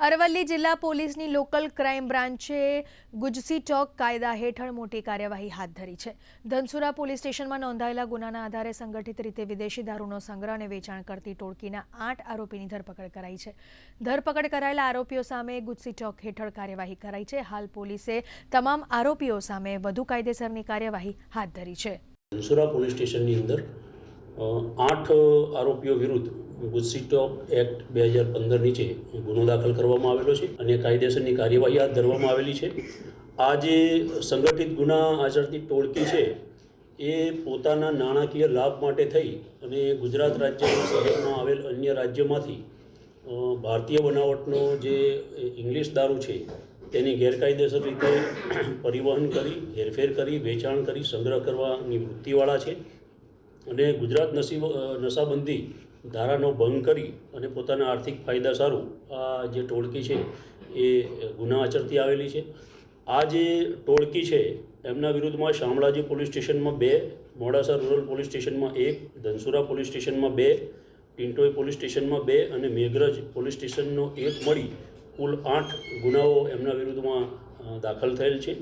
અરવલ્લી જિલ્લા પોલીસની local crime બ્રાન્ચે ગુજસી ચોક કાયદા હેઠળ મોટી કાર્યવાહી હાથ ધરી છે। ધનસુરા પોલીસ સ્ટેશનમાં નોંધાયેલા ગુનાના આધારે સંગઠિત રીતે વિદેશી દારૂનો સંગ્રહ અને વેચાણ કરતી ટોળકીના 8 આરોપીની ધરપકડ કરાઈ છે। ધરપકડ કરાયેલા આરોપીઓ સામે ગુજસી ચોક હેઠળ કાર્યવાહી કરાઈ છે। હાલ પોલીસે તમામ આરોપીઓ સામે વધુ કાયદેસરની કાર્યવાહી હાથ ધરી છે। ધનસુરા પોલીસ સ્ટેશનની અંદર 8 આરોપીઓ વિરુદ્ધ ગુજસી ચોક એક્ટ 2015 નીચે ગુનો દાખલ કરવામાં આવેલો છે અને કાયદેસરની કાર્યવાહી હાથ ધરવામાં આવેલી છે। આ જે સંગઠિત ગુના આચરતી ટોળકી છે એ પોતાના નાણાકીય લાભ માટે થઈ અને ગુજરાત રાજ્યના શહેરમાં આવેલ અન્ય રાજ્યોમાંથી ભારતીય બનાવટનો જે ઇંગ્લિશ દારૂ છે તેની ગેરકાયદેસર રીતે પરિવહન કરી, હેરફેર કરી, વેચાણ કરી, સંગ્રહ કરવાની વૃત્તિવાળા છે અને ગુજરાત નશાબંધી ધારાનો ભંગ કરી અને પોતાના આર્થિક ફાયદા સારું આ જે ટોળકી છે એ ગુના આચરતી આવેલી છે। આ જે ટોળકી છે એમના વિરુદ્ધમાં શામળાજી પોલીસ સ્ટેશનમાં 2, મોડાસા રૂરલ પોલીસ સ્ટેશનમાં 1, ધનસુરા પોલીસ સ્ટેશનમાં 2, ટિન્ટોઈ પોલીસ સ્ટેશનમાં 2 અને મેઘરજ પોલીસ સ્ટેશનનો 1 મળી કુલ 8 ગુનાઓ એમના વિરુદ્ધમાં દાખલ થયેલ છે।